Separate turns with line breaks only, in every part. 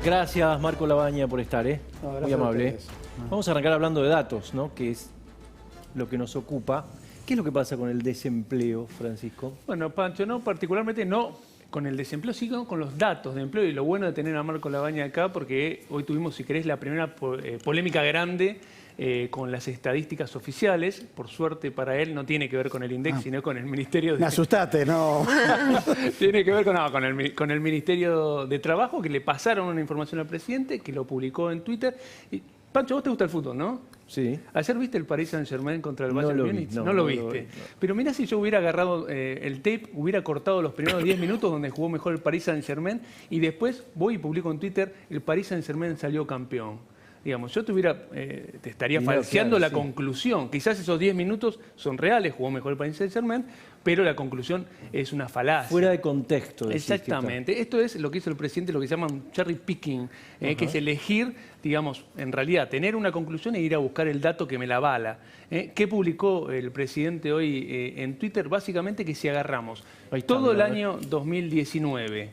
Gracias, Marco Labaña, por estar,
No,
muy amable.
a
Vamos a arrancar hablando de datos, ¿no? Que es lo que nos ocupa. ¿Qué es lo que pasa con el desempleo, Francisco?
Bueno, Pancho, no particularmente no con el desempleo, sino con los datos de empleo. Y lo bueno de tener a Marco Labaña acá, porque hoy tuvimos, si querés, la primera polémica grande con las estadísticas oficiales. Por suerte para él no tiene que ver con el INDEC, sino con el Ministerio de...
Me asustaste, ¿no?
Tiene que ver con el Ministerio de Trabajo, que le pasaron una información al presidente, que lo publicó en Twitter. Y, Pancho, vos te gusta el fútbol, ¿no?
Sí.
Ayer viste el Paris Saint-Germain contra el Bayern Múnich. No lo viste.
No.
Pero mirá si yo hubiera agarrado el tape, hubiera cortado los primeros 10 minutos donde jugó mejor el Paris Saint-Germain y después voy y publico en Twitter, el Paris Saint-Germain salió campeón. Digamos, yo te estaría falseando la conclusión. Quizás esos 10 minutos son reales, jugó mejor el Paris Saint-Germain, pero la conclusión es una falacia.
Fuera de contexto.
Exactamente. Esto es lo que hizo el presidente, lo que llaman cherry picking, que es elegir, digamos, en realidad, tener una conclusión e ir a buscar el dato que me la avala. ¿Qué publicó el presidente hoy en Twitter? Básicamente que si agarramos todo el año 2019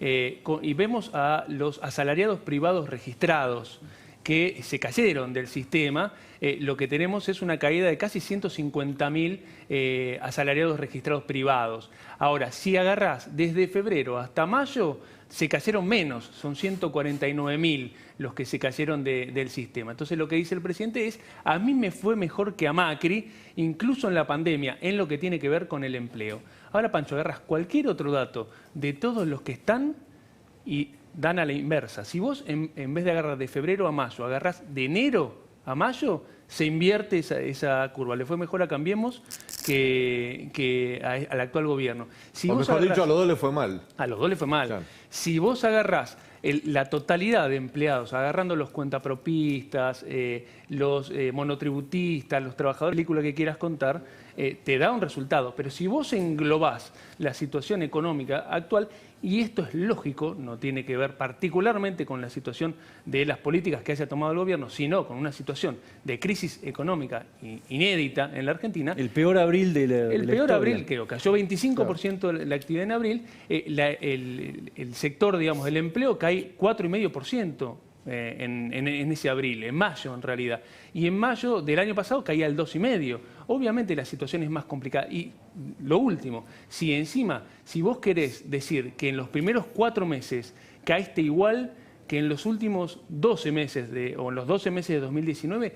y vemos a los asalariados privados registrados, que se cayeron del sistema, lo que tenemos es una caída de casi 150.000 asalariados registrados privados. Ahora, si agarrás desde febrero hasta mayo, se cayeron menos, son 149.000 los que se cayeron del sistema. Entonces lo que dice el presidente es, a mí me fue mejor que a Macri, incluso en la pandemia, en lo que tiene que ver con el empleo. Ahora, Pancho, agarras cualquier otro dato de todos los que están y dan a la inversa. Si vos, en vez de agarrar de febrero a mayo, agarrás de enero a mayo, se invierte esa curva. Le fue mejor a Cambiemos que al actual gobierno. Si
o
vos
mejor dicho, a los dos le fue mal.
A los dos le fue mal.
Claro.
Si vos agarrás la totalidad de empleados, agarrando los cuentapropistas, los monotributistas, los trabajadores de película que quieras contar, te da un resultado. Pero si vos englobás la situación económica actual, y esto es lógico, no tiene que ver particularmente con la situación de las políticas que haya tomado el gobierno, sino con una situación de crisis económica inédita en la Argentina.
El peor abril de la
El peor
historia.
abril, creo, cayó 25% la actividad en abril, el sector, digamos, del empleo cae 4,5%. En ese abril, en mayo en realidad. Y en mayo del año pasado caía el 2,5%. Obviamente la situación es más complicada. Y lo último, si vos querés decir que en los primeros 4 meses caíste igual que en los últimos 12 meses o en los 12 meses de 2019,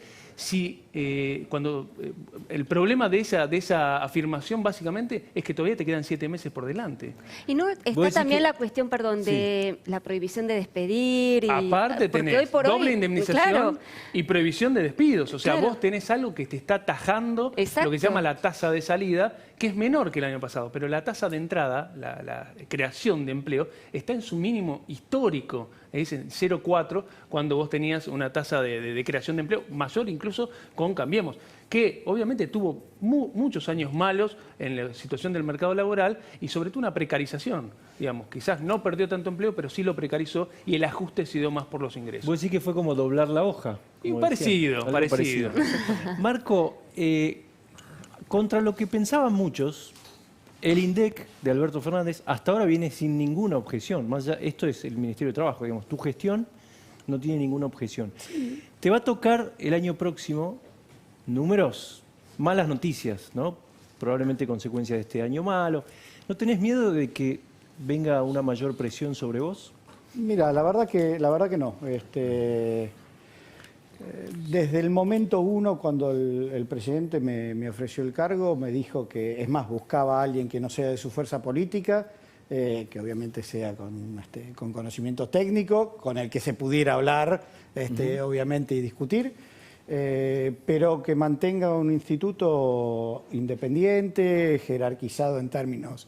el problema de esa afirmación básicamente es que todavía te quedan 7 meses por delante.
Y no está también la cuestión, perdón, de la prohibición de despedir. Y,
aparte tenés doble indemnización y prohibición de despidos. O sea, vos tenés algo que te está atajando lo que se llama la tasa de salida, que es menor que el año pasado. Pero la tasa de entrada, la creación de empleo, está en su mínimo histórico. Es en 0,4 cuando vos tenías una tasa de creación de empleo mayor incluso con Cambiemos, que obviamente tuvo muchos años malos en la situación del mercado laboral y sobre todo una precarización. Digamos, quizás no perdió tanto empleo, pero sí lo precarizó y el ajuste se dio más por los ingresos.
¿Vos decís que fue como doblar la hoja?
Y parecido.
Marco, contra lo que pensaban muchos, el INDEC de Alberto Fernández hasta ahora viene sin ninguna objeción. Más allá, esto es el Ministerio de Trabajo, digamos, tu gestión no tiene ninguna objeción. Sí. Te va a tocar el año próximo números, malas noticias, ¿no? Probablemente consecuencia de este año malo. ¿No tenés miedo de que venga una mayor presión sobre vos?
Mira, la verdad que no. Desde el momento uno, cuando el presidente me ofreció el cargo, me dijo que, es más, buscaba a alguien que no sea de su fuerza política, que obviamente sea con conocimientos técnicos, con el que se pudiera hablar, obviamente, y discutir, pero que mantenga un instituto independiente, jerarquizado en términos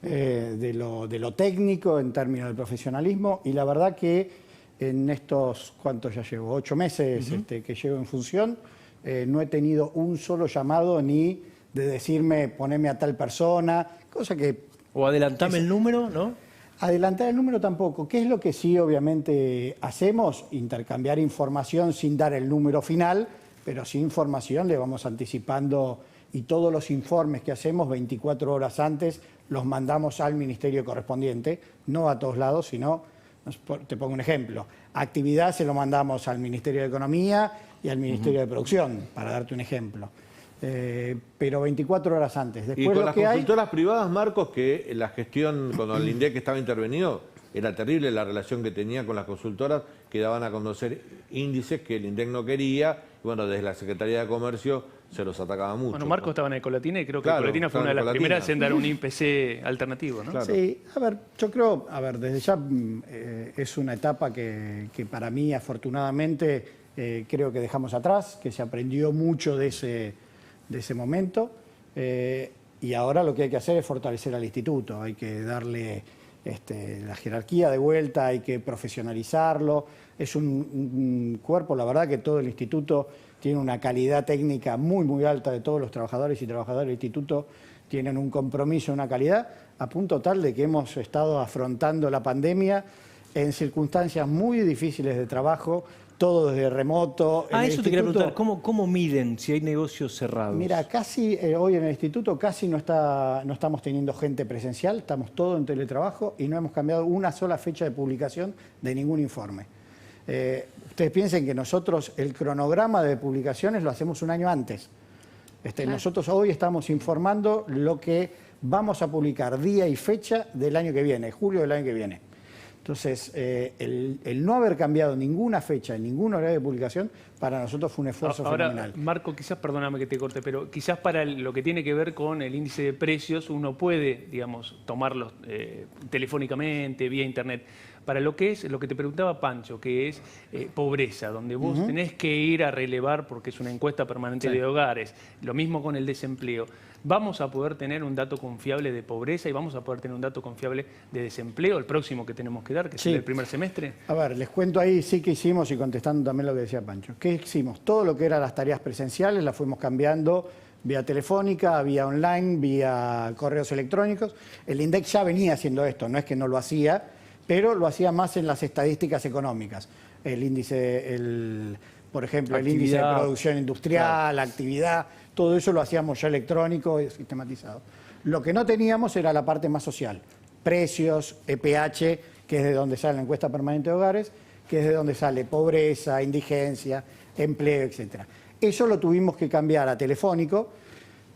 de lo técnico, en términos del profesionalismo, y la verdad que en estos, ¿cuántos ya llevo? 8 meses que llevo en función, no he tenido un solo llamado ni de decirme poneme a tal persona, cosa que...
O adelantame el número, ¿no?
Adelantar el número tampoco. ¿Qué es lo que sí obviamente hacemos? Intercambiar información sin dar el número final, pero sí información le vamos anticipando y todos los informes que hacemos 24 horas antes los mandamos al ministerio correspondiente, no a todos lados, sino Te pongo un ejemplo. Actividad se lo mandamos al Ministerio de Economía y al Ministerio de Producción, para darte un ejemplo. Pero 24 horas antes. Después,
y con
lo
las
que
consultoras privadas, Marcos, que la gestión, cuando el INDEC estaba intervenido, era terrible la relación que tenía con las consultoras, que daban a conocer índices que el INDEC no quería, y bueno, desde la Secretaría de Comercio se los atacaba mucho.
Bueno, Marcos estaba en Ecolatina y creo que
Claro,
Ecolatina fue
estaba
una de las
en Ecolatina.
primeras en dar un IPC alternativo, ¿no?
Claro.
Sí, a ver, yo creo, desde ya es una etapa que para mí, afortunadamente, creo que dejamos atrás, que se aprendió mucho de ese momento, y ahora lo que hay que hacer es fortalecer al instituto, hay que darle la jerarquía de vuelta, hay que profesionalizarlo. Es un cuerpo, la verdad que todo el instituto tiene una calidad técnica muy, muy alta, de todos los trabajadores y trabajadoras del instituto tienen un compromiso, una calidad, a punto tal de que hemos estado afrontando la pandemia en circunstancias muy difíciles de trabajo, todo desde remoto.
Eso te quería preguntar, ¿cómo miden si hay negocios cerrados?
Mira, casi hoy en el instituto casi no estamos teniendo gente presencial, estamos todos en teletrabajo y no hemos cambiado una sola fecha de publicación de ningún informe. Ustedes piensen que nosotros el cronograma de publicaciones lo hacemos un año antes.
Claro.
Nosotros hoy estamos informando lo que vamos a publicar día y fecha del año que viene, julio del año que viene. Entonces, el no haber cambiado ninguna fecha en ningún horario de publicación, para nosotros fue un esfuerzo fenomenal.
Marco, quizás, perdóname que te corte, pero quizás para lo que tiene que ver con el índice de precios, uno puede, digamos, tomarlos telefónicamente, vía internet. Para lo que te preguntaba Pancho, que es pobreza, donde vos tenés que ir a relevar, porque es una encuesta permanente de hogares, lo mismo con el desempleo. ¿Vamos a poder tener un dato confiable de pobreza y vamos a poder tener un dato confiable de desempleo, el próximo que tenemos que dar, que es el primer semestre?
A ver, les cuento ahí sí que hicimos, y contestando también lo que decía Pancho. ¿Qué hicimos? Todo lo que eran las tareas presenciales las fuimos cambiando vía telefónica, vía online, vía correos electrónicos. El INDEC ya venía haciendo esto, no es que no lo hacía, pero lo hacía más en las estadísticas económicas. El índice, por ejemplo, el índice de producción industrial, la actividad, todo eso lo hacíamos ya electrónico y sistematizado. Lo que no teníamos era la parte más social, precios, EPH, que es de donde sale la encuesta permanente de hogares, que es de donde sale pobreza, indigencia, empleo, etc. Eso lo tuvimos que cambiar a telefónico,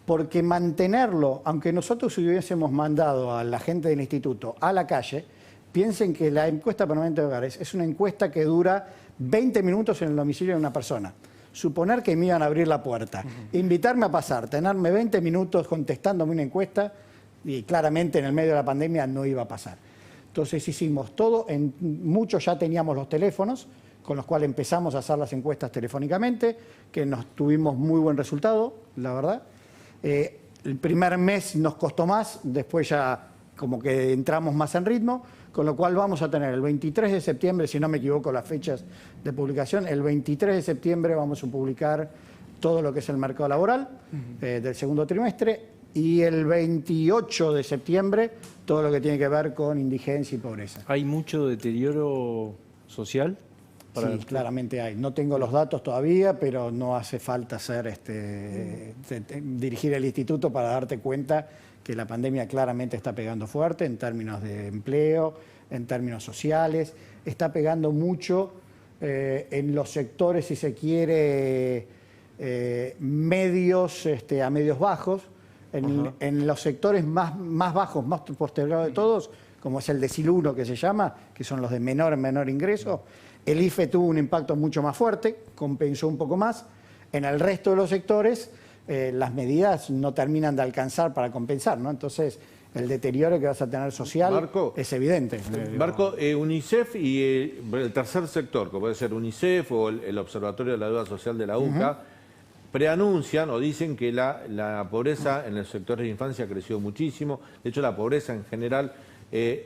porque mantenerlo, aunque nosotros hubiésemos mandado a la gente del instituto a la calle, piensen que la encuesta permanente de hogares es una encuesta que dura 20 minutos en el domicilio de una persona. Suponer que me iban a abrir la puerta, invitarme a pasar, tenerme 20 minutos contestándome una encuesta, y claramente en el medio de la pandemia no iba a pasar. Entonces hicimos todo, muchos ya teníamos los teléfonos, con los cuales empezamos a hacer las encuestas telefónicamente, que tuvimos muy buen resultado, la verdad. El primer mes nos costó más, después ya como que entramos más en ritmo, con lo cual vamos a tener el 23 de septiembre, si no me equivoco las fechas de publicación, el 23 de septiembre vamos a publicar todo lo que es el mercado laboral del segundo trimestre, y el 28 de septiembre todo lo que tiene que ver con indigencia y pobreza.
¿Hay mucho deterioro social?
Sí, claramente hay. No tengo los datos todavía, pero no hace falta dirigir el instituto para darte cuenta que la pandemia claramente está pegando fuerte en términos de empleo, en términos sociales. Está pegando mucho en los sectores, si se quiere, medios a medios bajos. En los sectores más bajos, más postergados de todos, como es el decil 1 que se llama, que son los de menor ingreso, el IFE tuvo un impacto mucho más fuerte, compensó un poco más. En el resto de los sectores, las medidas no terminan de alcanzar para compensar, ¿no? Entonces, el deterioro que vas a tener social, Marco, es evidente.
Marco, UNICEF y el tercer sector, como puede ser UNICEF o el Observatorio de la Deuda Social de la UCA, preanuncian o dicen que la pobreza en el sector de infancia creció muchísimo. De hecho, la pobreza en general.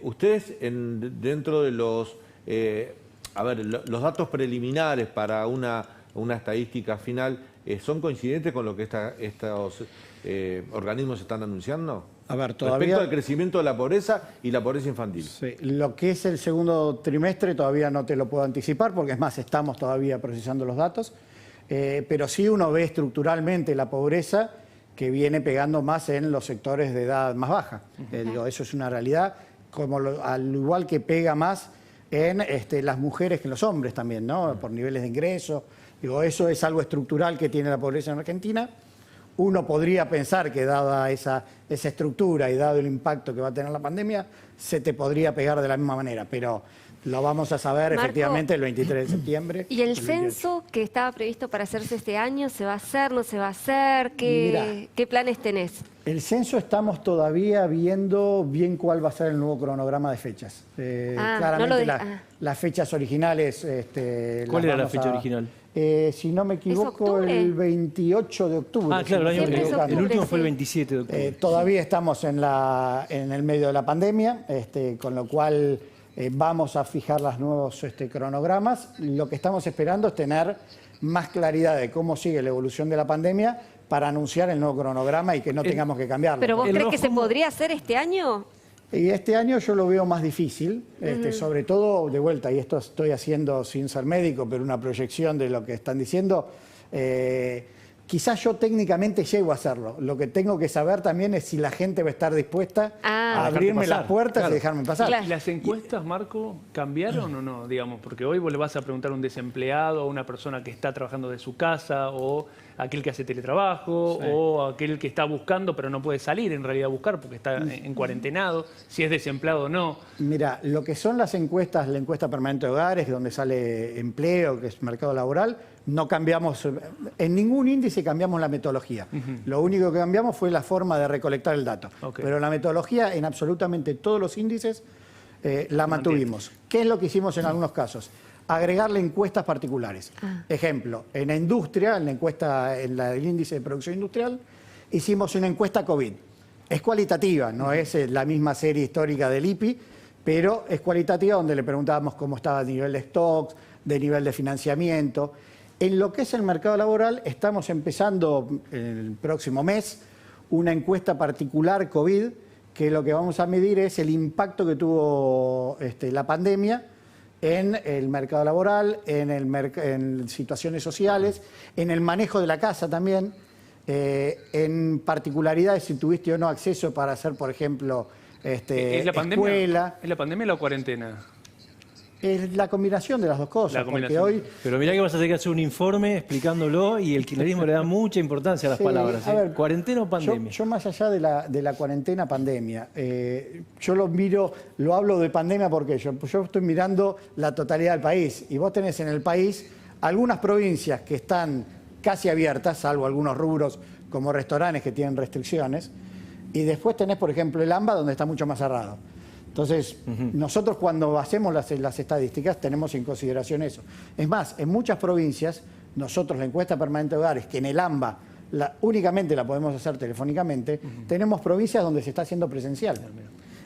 Ustedes, dentro de los datos preliminares para una estadística final, ¿son coincidentes con lo que estos organismos están anunciando?
A ver, todavía...
Respecto al crecimiento de la pobreza y la pobreza infantil.
Sí, lo que es el segundo trimestre todavía no te lo puedo anticipar, porque es más, estamos todavía procesando los datos, pero sí uno ve estructuralmente la pobreza que viene pegando más en los sectores de edad más baja. Eso es una realidad, al igual que pega más en las mujeres que en los hombres también, ¿no? Por niveles de ingreso. Digo, eso es algo estructural que tiene la pobreza en Argentina. Uno podría pensar que dada esa estructura y dado el impacto que va a tener la pandemia, se te podría pegar de la misma manera, pero lo vamos a saber
Marco,
efectivamente el 23 de septiembre.
¿Y el
del 28.
censo que estaba previsto para hacerse este año, se va a hacer, no se va a hacer? ¿Qué planes tenés?
El censo estamos todavía viendo bien cuál va a ser el nuevo cronograma de fechas. Claramente las fechas originales...
¿Cuál era la fecha original?
Si no me equivoco,
octubre?
el 28 de octubre.
Ah, claro, el año
Siempre es
anterior. El
octubre,
último fue el
sí.
27 de octubre.
Todavía estamos en el medio de la pandemia, con lo cual vamos a fijar los nuevos cronogramas. Lo que estamos esperando es tener más claridad de cómo sigue la evolución de la pandemia para anunciar el nuevo cronograma y que no tengamos que cambiarlo.
¿Pero vos
El
crees que se
rojo-
podría hacer este año?
Y este año yo lo veo más difícil, sobre todo de vuelta, y esto estoy haciendo sin ser médico, pero una proyección de lo que están diciendo. Quizás yo técnicamente llego a hacerlo. Lo que tengo que saber también es si la gente va a estar dispuesta a abrirme
pasar,
las puertas
claro.
y dejarme pasar.
Claro.
¿Y las encuestas, Marco, cambiaron o no? Digamos, porque hoy vos le vas a preguntar a un desempleado, a una persona que está trabajando de su casa, o aquel que hace teletrabajo, o aquel que está buscando pero no puede salir en realidad a buscar porque está en cuarentenado, si es desempleado o no.
Mira, lo que son las encuestas, la encuesta permanente de hogares, donde sale empleo, que es mercado laboral, no cambiamos, en ningún índice cambiamos la metodología. Lo único que cambiamos fue la forma de recolectar el dato.
Okay.
Pero la metodología en absolutamente todos los índices la mantuvimos. ¿Qué es lo que hicimos en algunos casos? Agregarle encuestas particulares. Ejemplo, en la industria, en la encuesta, en el índice de producción industrial, hicimos una encuesta COVID. Es cualitativa, no es la misma serie histórica del IPI, pero es cualitativa donde le preguntábamos cómo estaba el nivel de stocks, de nivel de financiamiento. En lo que es el mercado laboral, estamos empezando el próximo mes una encuesta particular COVID, que lo que vamos a medir es el impacto que tuvo la pandemia en el mercado laboral, en situaciones sociales, en el manejo de la casa también, en particularidades si tuviste o no acceso para hacer, por ejemplo,
¿Es la pandemia?
escuela.
¿Es la pandemia o la cuarentena?
Es la combinación de las dos cosas,
La
porque
combinación.
hoy...
Pero mirá que vas a tener que hacer un informe explicándolo y el kirchnerismo le da mucha importancia a las
Sí,
palabras.
a ver,
¿Cuarentena o pandemia?
Yo más allá de la cuarentena, pandemia, yo lo miro, lo hablo de pandemia porque yo estoy mirando la totalidad del país y vos tenés en el país algunas provincias que están casi abiertas, salvo algunos rubros como restaurantes que tienen restricciones, y después tenés, por ejemplo, el AMBA donde está mucho más cerrado. Entonces, nosotros cuando hacemos las estadísticas tenemos en consideración eso. Es más, en muchas provincias, nosotros la encuesta permanente de hogares, que en el AMBA únicamente la podemos hacer telefónicamente, tenemos provincias donde se está haciendo presencial.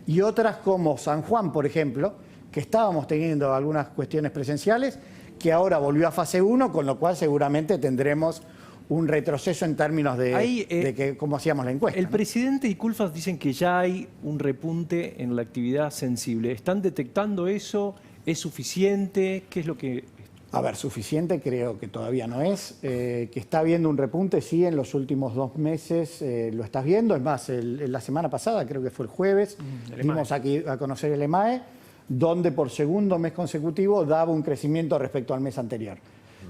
Y otras como San Juan, por ejemplo, que estábamos teniendo algunas cuestiones presenciales, que ahora volvió a fase 1, con lo cual seguramente tendremos un retroceso en términos de cómo hacíamos la encuesta.
El
¿no?
presidente y Culfas dicen que ya hay un repunte en la actividad sensible. ¿Están detectando eso? ¿Es suficiente? ¿Qué es lo que...?
A ver, suficiente creo que todavía no es. Que está habiendo un repunte, sí, en los últimos 2 meses lo estás viendo. Es más, la semana pasada, creo que fue el jueves, dimos aquí a conocer el EMAE, donde por segundo mes consecutivo daba un crecimiento respecto al mes anterior.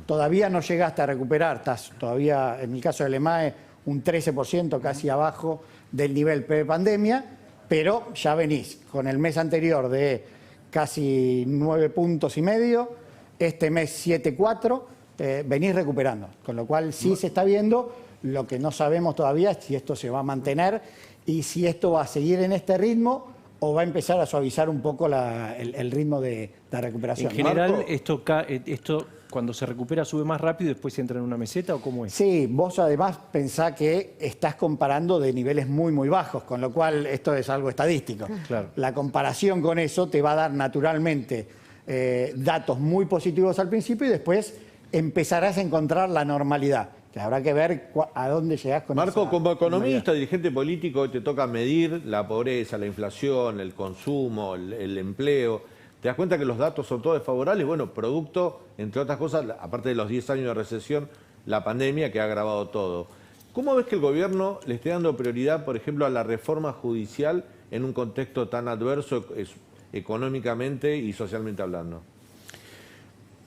Todavía no llegaste a recuperar, estás todavía, en el caso del EMAE, un 13% casi abajo del nivel pre-pandemia, pero ya venís con el mes anterior de casi 9,5 puntos, este mes 7,4, venís recuperando, con lo cual sí se está viendo. Lo que no sabemos todavía es si esto se va a mantener y si esto va a seguir en este ritmo o va a empezar a suavizar un poco el ritmo de recuperación.
En general,
Marco.
esto cuando se recupera sube más rápido y después se entra en una meseta, ¿o cómo es?
Sí, vos además pensá que estás comparando de niveles muy, muy bajos, con lo cual esto es algo estadístico.
Claro.
La comparación con eso te va a dar naturalmente datos muy positivos al principio y después empezarás a encontrar la normalidad, que habrá que ver a dónde llegás con
Marco,
esa
como economista,
normalidad.
dirigente político, hoy te toca medir la pobreza, la inflación, el consumo, el empleo. ¿Te das cuenta que los datos son todos desfavorables? Bueno, producto, entre otras cosas, aparte de los 10 años de recesión, la pandemia que ha agravado todo. ¿Cómo ves que el gobierno le esté dando prioridad, por ejemplo, a la reforma judicial en un contexto tan adverso? económicamente y socialmente hablando?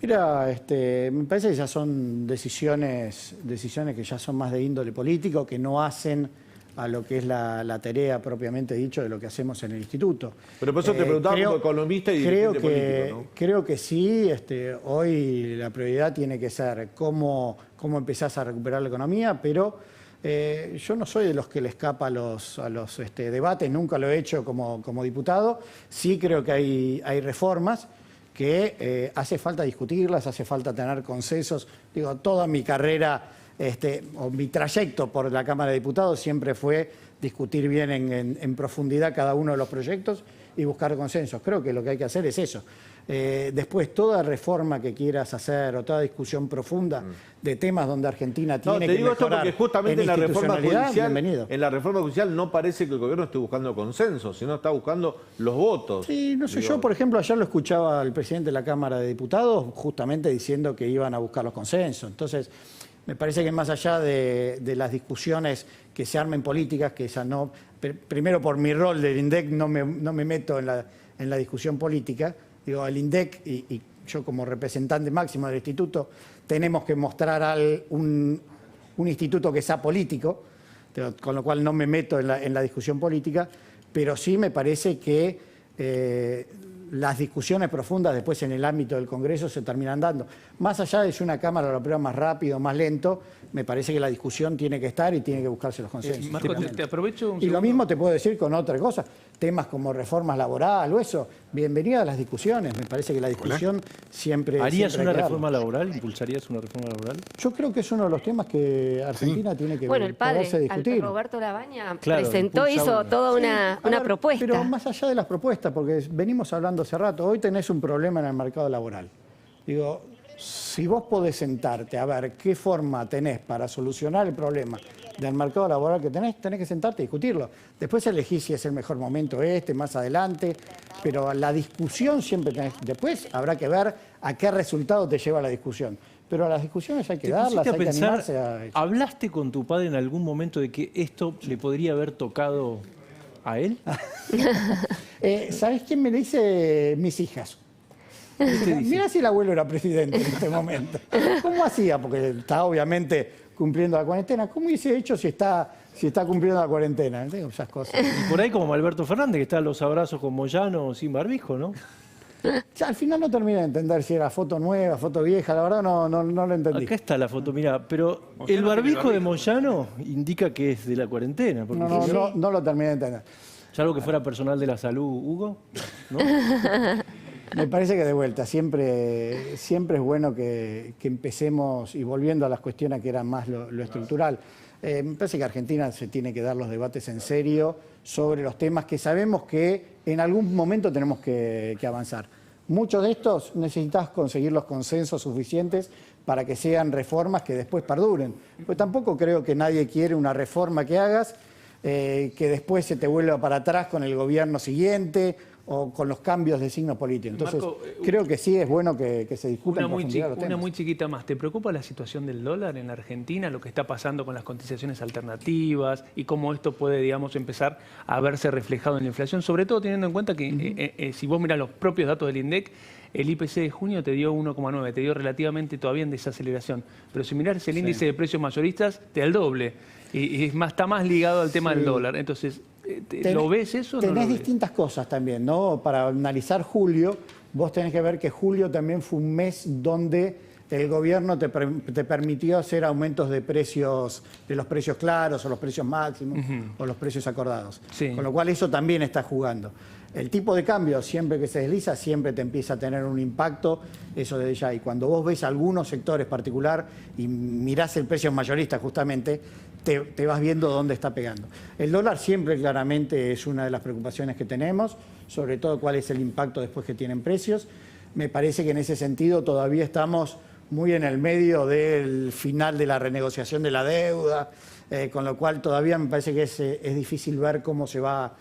Mira, me parece que ya son decisiones que ya son más de índole político, que no hacen a lo que es la tarea propiamente dicho de lo que hacemos en el instituto.
Pero por eso te preguntaba como economista y dirigente político, ¿no?
Creo que sí, hoy la prioridad tiene que ser cómo empezás a recuperar la economía, pero yo no soy de los que le escapa a los debates, nunca lo he hecho como diputado. Sí creo que hay reformas que hace falta discutirlas, hace falta tener consensos. Digo, toda mi carrera o mi trayecto por la Cámara de Diputados siempre fue discutir bien en profundidad cada uno de los proyectos y buscar consensos. Creo que lo que hay que hacer es eso. Después, toda reforma que quieras hacer o toda discusión profunda de temas donde Argentina tiene que mejorar. No, te digo esto porque
justamente en la reforma
bienvenido.
judicial no parece que el gobierno esté buscando consenso, sino está buscando los votos.
Sí, no sé, yo por ejemplo ayer lo escuchaba al presidente de la Cámara de Diputados justamente diciendo que iban a buscar los consensos. Entonces, me parece que más allá de las discusiones que se armen políticas, que esa no, primero por mi rol del INDEC no me meto en la discusión política. Digo, el INDEC y yo como representante máximo del instituto tenemos que mostrar un instituto que sea político, con lo cual no me meto en la discusión política, pero sí me parece que las discusiones profundas después en el ámbito del Congreso se terminan dando. Más allá de si una Cámara lo aprueba más rápido, más lento, me parece que la discusión tiene que estar y tiene que buscarse los consensos.
Marco, te aprovecho un
Y
segundo.
lo mismo te puedo decir con otra cosa, temas como reformas laborales o eso, bienvenida a las discusiones, me parece que la discusión siempre...
¿Harías
siempre hay
una
que
reforma
darla.
laboral? ¿Impulsarías una reforma laboral?
Yo creo que es uno de los temas que Argentina tiene que
Bueno, el padre,
poderse discutir.
Roberto Labaña,
Claro,
presentó,
impulsa
hizo
una.
toda
Sí,
una
a ver,
propuesta.
Pero más allá de las propuestas, porque venimos hablando hace rato, hoy tenés un problema en el mercado laboral. Digo, si vos podés sentarte a ver qué forma tenés para solucionar el problema del mercado laboral que tenés que sentarte y discutirlo. Después elegís si es el mejor momento más adelante, pero la discusión siempre tenés. Después habrá que ver a qué resultado te lleva la discusión. Pero a las discusiones hay que
¿Te
darlas,
pusiste
hay
a
que
pensar,
animarse a...
¿hablaste con tu padre en algún momento de que esto le podría haber tocado a él?
¿Sabés quién me lo dice? Mis hijas. Mira si el abuelo era presidente en este momento. ¿Cómo hacía? Porque está obviamente cumpliendo la cuarentena. ¿Cómo hubiese hecho si está cumpliendo la cuarentena? Tengo esas cosas.
Y por ahí como Alberto Fernández, que está a los abrazos con Moyano o sin barbijo, ¿no?
Ya, al final no terminé de entender si era foto nueva, foto vieja. La verdad no lo entendí.
Acá está la foto, mira, pero
Moyano
el
tiene
barbijo de
barbijo.
Moyano indica que es de la cuarentena. Porque
No lo terminé de entender.
Salvo que fuera personal de la salud, Hugo, ¿no?
Me parece que de vuelta, siempre es bueno que empecemos, y volviendo a las cuestiones que eran más lo estructural, me parece que Argentina se tiene que dar los debates en serio sobre los temas que sabemos que en algún momento tenemos que avanzar. Muchos de estos necesitas conseguir los consensos suficientes para que sean reformas que después perduren. Pues tampoco creo que nadie quiere una reforma que hagas que después se te vuelva para atrás con el gobierno siguiente o con los cambios de signo político. Entonces,
Marco,
creo que sí es bueno que se discutan en profundidad los
Una
temas.
muy chiquita más. ¿Te preocupa la situación del dólar en la Argentina, lo que está pasando con las cotizaciones alternativas y cómo esto puede, digamos, empezar a verse reflejado en la inflación? Sobre todo teniendo en cuenta que si vos mirás los propios datos del INDEC, el IPC de junio te dio 1,9, te dio relativamente todavía en desaceleración. Pero si mirás el índice de precios mayoristas, te da el doble. Y está más ligado al tema del dólar. Entonces, ¿lo ves eso o no lo
Tenés
ves?
distintas cosas también, ¿no? Para analizar julio, vos tenés que ver que julio también fue un mes donde el gobierno te permitió hacer aumentos de precios, de los precios claros o los precios máximos o los precios acordados.
Sí.
Con lo cual eso también está jugando. El tipo de cambio, siempre que se desliza, siempre te empieza a tener un impacto, eso desde ya. Y cuando vos ves algunos sectores particular y mirás el precio mayorista justamente, te vas viendo dónde está pegando. El dólar siempre claramente es una de las preocupaciones que tenemos, sobre todo cuál es el impacto después que tienen precios. Me parece que en ese sentido todavía estamos muy en el medio del final de la renegociación de la deuda, con lo cual todavía me parece que es difícil ver cómo se va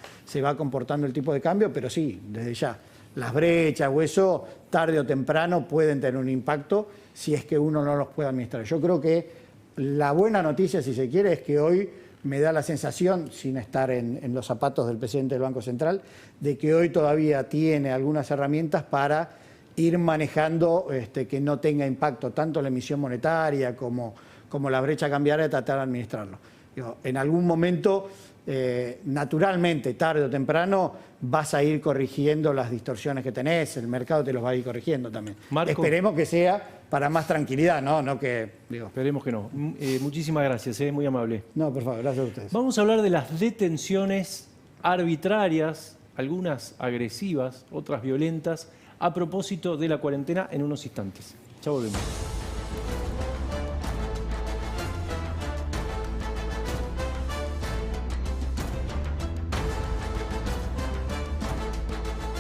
comportando el tipo de cambio, pero sí, desde ya. Las brechas o eso, tarde o temprano, pueden tener un impacto si es que uno no los puede administrar. Yo creo que la buena noticia, si se quiere, es que hoy me da la sensación, sin estar en los zapatos del presidente del Banco Central, de que hoy todavía tiene algunas herramientas para ir manejando que no tenga impacto tanto la emisión monetaria como la brecha cambiaria, tratar de administrarlo. Digo, en algún momento, naturalmente, tarde o temprano, vas a ir corrigiendo las distorsiones que tenés, el mercado te los va a ir corrigiendo también.
Marco.
Esperemos que sea para más tranquilidad, no que... Digo,
Esperemos que no. Muchísimas gracias, muy amable.
no, por favor, gracias a ustedes.
Vamos a hablar de las detenciones arbitrarias, algunas agresivas, otras violentas, a propósito de la cuarentena en unos instantes. Ya volvemos.